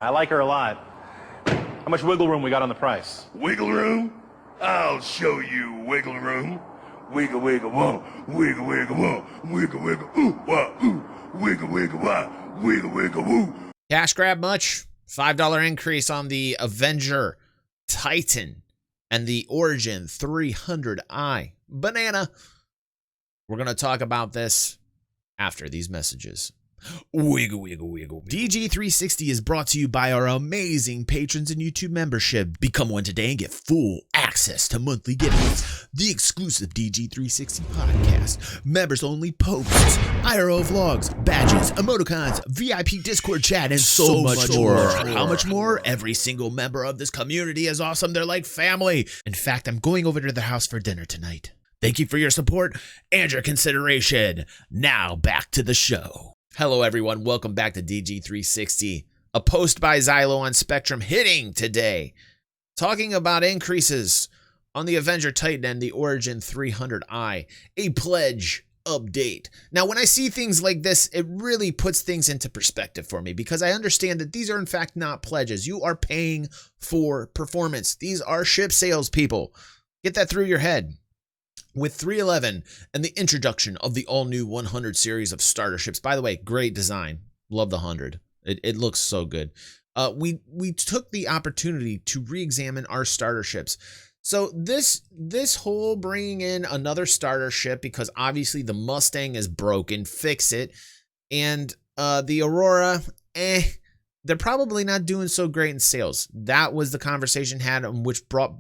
I like her a lot. How much wiggle room we got on the price? Wiggle room? I'll show you wiggle room. Wiggle, wiggle, whoa. Wiggle, wiggle, whoa. Wiggle, wiggle, ooh, wah, ooh. Wiggle, wiggle, wah. Wiggle, wiggle, woo. Cash grab much? $5 increase on the Avenger Titan and the Origin 300i Banana. We're going to talk about this after these messages. Wiggle, wiggle, wiggle, wiggle. DG360 is brought to you by our amazing patrons and YouTube membership. Become one today and get full access to monthly giveaways, the exclusive DG360 podcast, members-only posts, IRL vlogs, badges, emoticons, VIP Discord chat, and so much more. How much more? Every single member of this community is awesome. They're like family. In fact, I'm going over to their house for dinner tonight. Thank you for your support and your consideration. Now back to the show. Hello, everyone. Welcome back to DG360, a post by Xylo on Spectrum hitting today, talking about increases on the Avenger Titan and the Origin 300i, a pledge update. Now, when I see things like this, it really puts things into perspective for me because I understand that these are, in fact, not pledges. You are paying for performance. These are ship sales, people. Get that through your head. With 311 and the introduction of the all-new 100 series of starter ships. By the way, great design. Love the 100. It looks so good. We took the opportunity to re-examine our starter ships. So this whole bringing in another starter ship, because obviously the Mustang is broken, fix it. And the Aurora, they're probably not doing so great in sales. That was the conversation had, which brought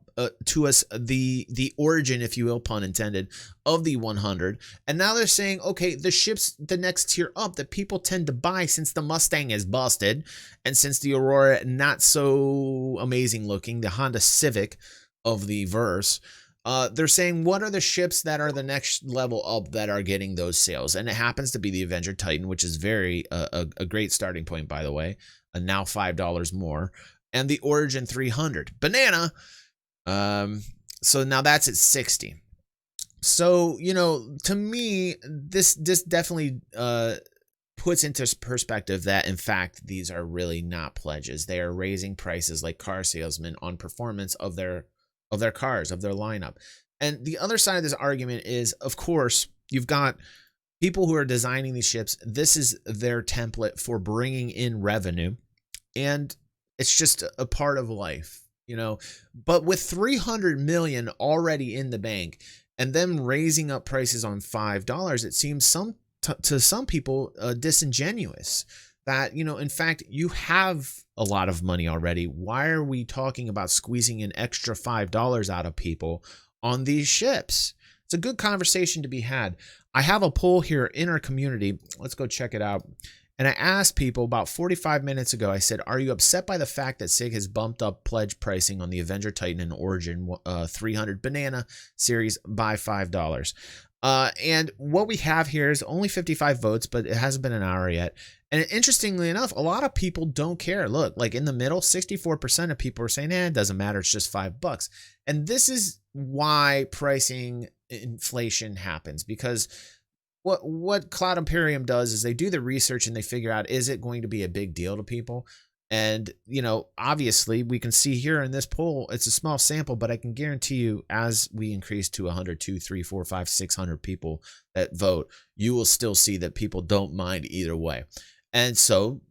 to us the origin, if you will, pun intended, of the 100. And now they're saying, okay, the ship's the next tier up that people tend to buy since the Mustang is busted, and since the Aurora not so amazing looking, the Honda Civic of the verse. They're saying, what are the ships that are the next level up that are getting those sales? And it happens to be the Avenger Titan, which is very a great starting point, by the way. Now $5 more, and the Origin 300 Banana. So now that's at 60. So, you know, to me, this definitely puts into perspective that, in fact, these are really not pledges. They are raising prices like car salesmen on performance of their cars, of their lineup. And the other side of this argument is, of course, you've got people who are designing these ships. This is their template for bringing in revenue. And it's just a part of life, you know. But with 300 million already in the bank and them raising up prices on $5, it seems to some people disingenuous that, you know, in fact, you have a lot of money already. Why are we talking about squeezing an extra $5 out of people on these ships? It's a good conversation to be had. I have a poll here in our community. Let's go check it out. And I asked people about 45 minutes ago, I said, are you upset by the fact that SIG has bumped up pledge pricing on the Avenger Titan and Origin 300 Banana series by $5? And what we have here is only 55 votes, but it hasn't been an hour yet. And interestingly enough, a lot of people don't care. Look, like in the middle, 64% of people are saying, it doesn't matter. It's just $5. And this is why pricing inflation happens, because what Cloud Imperium does is they do the research and they figure out, is it going to be a big deal to people? And, you know, obviously we can see here in this poll, it's a small sample, but I can guarantee you as we increase to 100, 2, 3, 4, 5, 600 people that vote, you will still see that people don't mind either way. And so,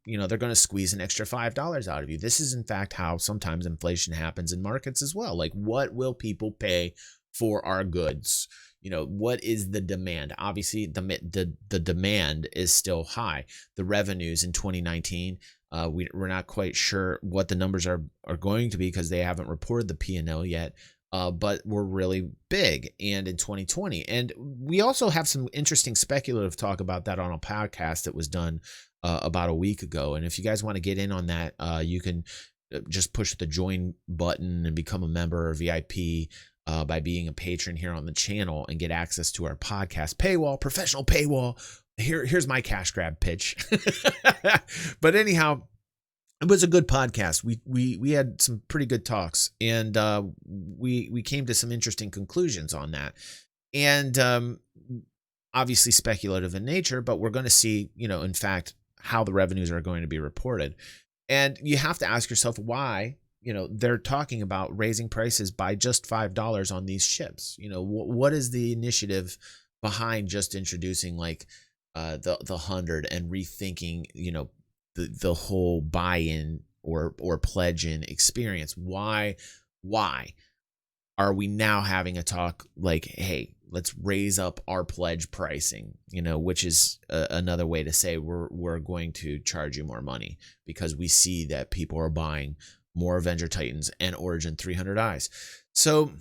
you know, they're going to squeeze an extra $5 out of you. This is, in fact, how sometimes inflation happens in markets as well. Like, what will people pay for our goods? You know, what is the demand? Obviously, the demand is still high. The revenues in 2019, we're not quite sure what the numbers are going to be because they haven't reported the P&L yet, but we're really big. And in 2020, and we also have some interesting speculative talk about that on a podcast that was done about a week ago. And if you guys want to get in on that, you can just push the join button and become a member or VIP. By being a patron here on the channel and get access to our podcast paywall, professional paywall. Here's my cash grab pitch. But anyhow, it was a good podcast. We had some pretty good talks, and we came to some interesting conclusions on that. And obviously speculative in nature, but we're going to see, you know, in fact, how the revenues are going to be reported. And you have to ask yourself why, you know, they're talking about raising prices by just $5 on these ships. You know, what is the initiative behind just introducing like the 100 and rethinking, you know, the whole buy-in or pledge-in experience? Why are we now having a talk like, hey, let's raise up our pledge pricing, you know, which is another way to say we're going to charge you more money because we see that people are buying more Avenger Titans and Origin 300 eyes. So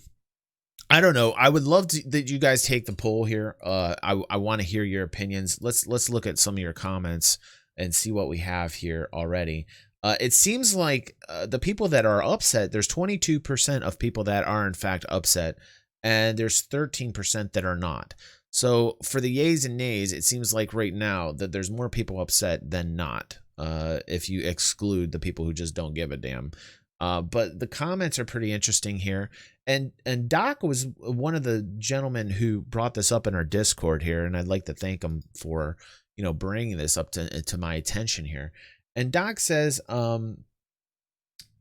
I don't know. I would love that you guys take the poll here. I want to hear your opinions. Let's look at some of your comments and see what we have here already. It seems like the people that are upset, there's 22% of people that are in fact upset, and there's 13% that are not. So for the yays and nays, it seems like right now that there's more people upset than not, if you exclude the people who just don't give a damn. But the comments are pretty interesting here. And Doc was one of the gentlemen who brought this up in our Discord here, and I'd like to thank him for, you know, bringing this up to my attention here. And Doc says,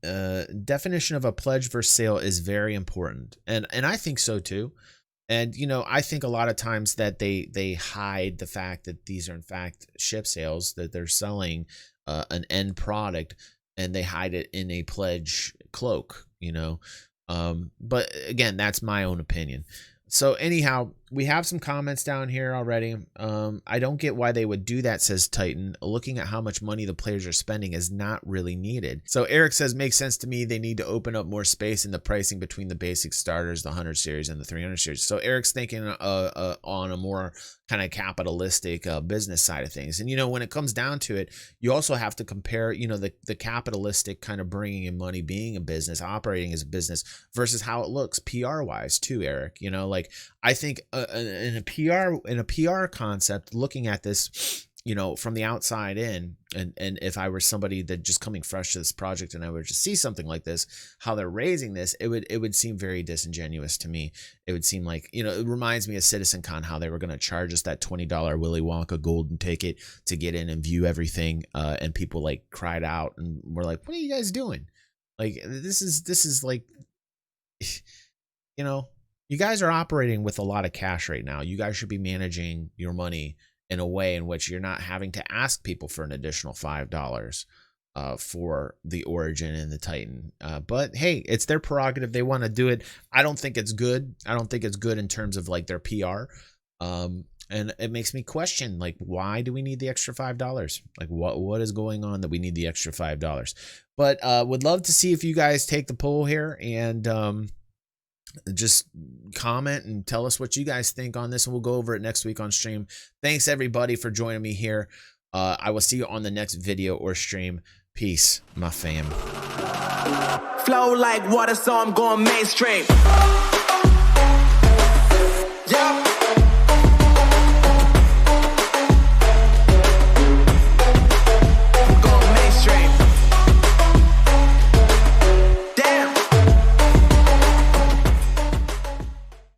definition of a pledge versus sale is very important. And I think so too. And, you know, I think a lot of times that they hide the fact that these are in fact ship sales, that they're selling an end product, and they hide it in a pledge cloak, you know. But again, that's my own opinion. So anyhow, we have some comments down here already. I don't get why they would do that, says Titan. Looking at how much money the players are spending is not really needed. So Eric says, makes sense to me. They need to open up more space in the pricing between the basic starters, the 100 series and the 300 series. So Eric's thinking on a more kind of capitalistic business side of things. And, you know, when it comes down to it, you also have to compare, you know, the capitalistic kind of bringing in money, being a business, operating as a business versus how it looks PR wise too, Eric. You know, like I think in a PR concept, looking at this, you know, from the outside in, and if I were somebody that just coming fresh to this project and I would just see something like this, how they're raising this, it would seem very disingenuous to me. It would seem like, you know, it reminds me of CitizenCon, how they were going to charge us that $20 Willy Wonka golden ticket to get in and view everything, and people like cried out and were like, what are you guys doing? Like, this is like, you know, you guys are operating with a lot of cash right now. You guys should be managing your money in a way in which you're not having to ask people for an additional $5 for the Origin and the Titan. But hey, it's their prerogative. They want to do it. I don't think it's good. I don't think it's good in terms of like their PR. And it makes me question, like, why do we need the extra $5? Like, what is going on that we need the extra $5? But would love to see if you guys take the poll here and just comment and tell us what you guys think on this, and we'll go over it next week on stream. Thanks everybody for joining me here. I will see you on the next video or stream. Peace, my fam. Flow like water, so I'm going mainstream. Yeah.